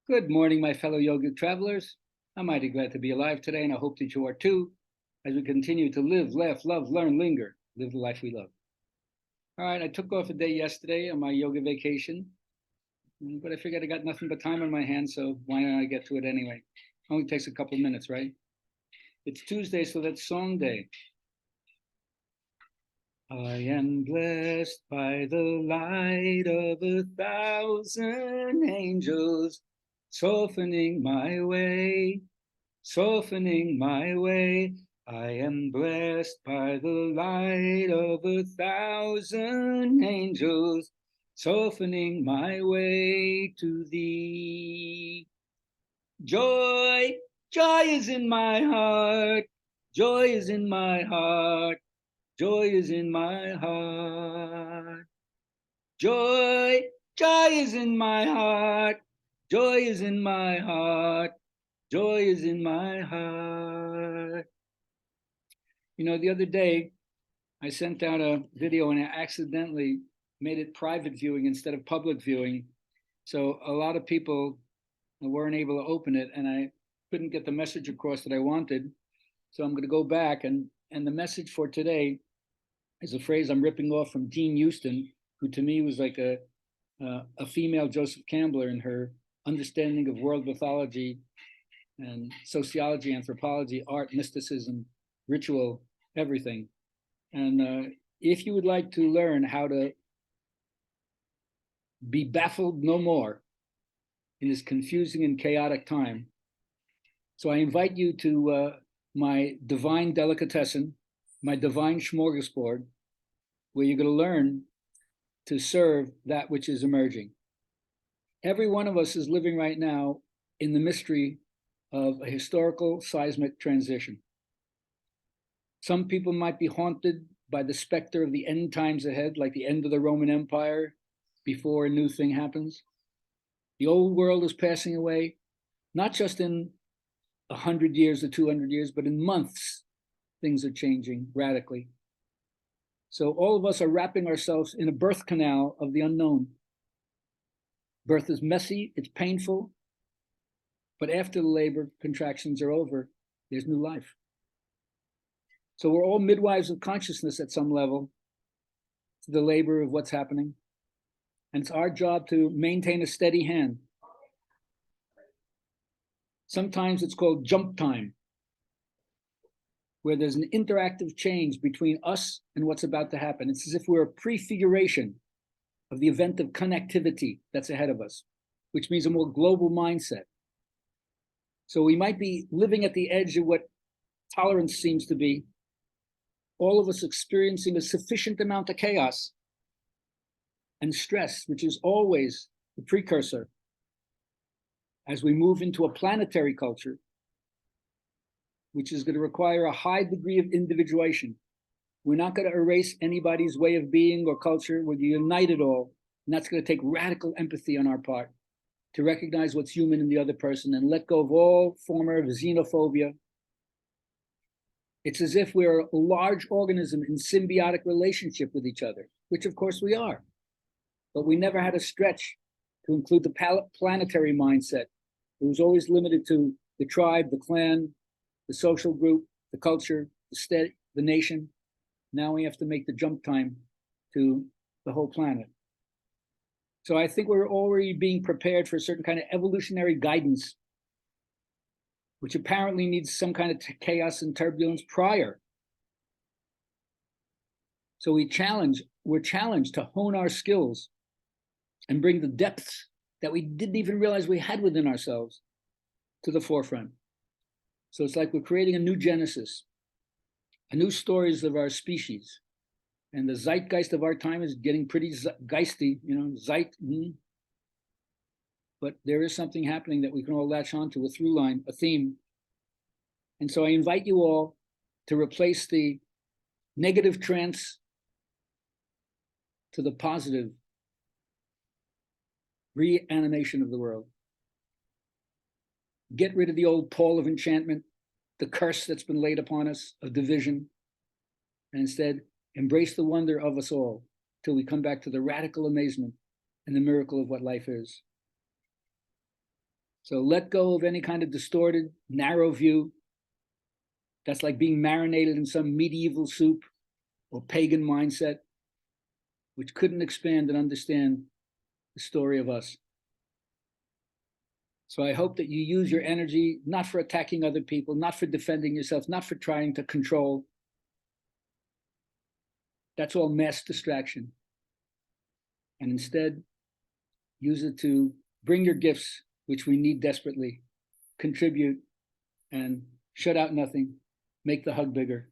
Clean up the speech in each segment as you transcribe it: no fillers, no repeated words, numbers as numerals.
Good morning, my fellow yogic travelers. I'm mighty glad to be alive today, and I hope that you are too, as we continue to live, laugh, love, learn, linger, live the life we love. All right, I took off a day yesterday on my yoga vacation, but I figured I got nothing but time on my hands, so why not I get to it anyway? Only takes a couple of minutes, right? It's Tuesday, so that's song day. I am blessed by the light of 1,000 angels, softening my way, softening my way. I am blessed by the light of 1,000 angels, softening my way to thee. Joy, joy is in my heart, joy is in my heart, joy is in my heart. Joy, joy is in my heart, joy is in my heart, joy is in my heart. You know, the other day, I sent out a video and I accidentally made it private viewing instead of public viewing. So a lot of people weren't able to open it, and I couldn't get the message across that I wanted. So I'm going to go back, and the message for today is a phrase I'm ripping off from Jean Houston, who to me was like a female Joseph Campbell in her understanding of world mythology and sociology, anthropology, art, mysticism, ritual, everything. And if you would like to learn how to be baffled no more in this confusing and chaotic time, so I invite you to my divine delicatessen, my divine smorgasbord, where you're going to learn to serve that which is emerging. Every one of us is living right now in the mystery of a historical seismic transition. Some people might be haunted by the specter of the end times ahead, like the end of the Roman Empire before a new thing happens. The old world is passing away, not just in 100 years or 200 years, but in months, things are changing radically. So all of us are wrapping ourselves in a birth canal of the unknown. Birth is messy, it's painful, but after the labor contractions are over, there's new life. So we're all midwives of consciousness at some level to the labor of what's happening. And it's our job to maintain a steady hand. Sometimes it's called jump time, where there's an interactive change between us and what's about to happen. It's as if we're a prefiguration of the event of connectivity that's ahead of us, which means a more global mindset. So we might be living at the edge of what tolerance seems to be, all of us experiencing a sufficient amount of chaos and stress, which is always the precursor as we move into a planetary culture, which is going to require a high degree of individuation. We're not going to erase anybody's way of being or culture. We're going to unite it all. And that's going to take radical empathy on our part to recognize what's human in the other person and let go of all former xenophobia. It's as if we're a large organism in symbiotic relationship with each other, which of course we are. But we never had a stretch to include the planetary mindset. It was always limited to the tribe, the clan, the social group, the culture, the state, the nation. Now we have to make the jump time to the whole planet. So I think we're already being prepared for a certain kind of evolutionary guidance, which apparently needs some kind of chaos and turbulence prior. So we're challenged to hone our skills and bring the depths that we didn't even realize we had within ourselves to the forefront. So it's like we're creating a new genesis, a new stories of our species. And the zeitgeist of our time is getting pretty geisty, But there is something happening that we can all latch onto, a through line, a theme. And so I invite you all to replace the negative trance to the positive reanimation of the world. Get rid of the old pall of enchantment, the curse that's been laid upon us of division, and instead embrace the wonder of us all till we come back to the radical amazement and the miracle of what life is. So let go of any kind of distorted, narrow view. That's like being marinated in some medieval soup or pagan mindset, which couldn't expand and understand the story of us. So I hope that you use your energy not for attacking other people, not for defending yourself, not for trying to control. That's all mass distraction. And instead, use it to bring your gifts, which we need desperately, contribute, and shut out nothing, make the hug bigger.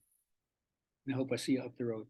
And I hope I see you up the road.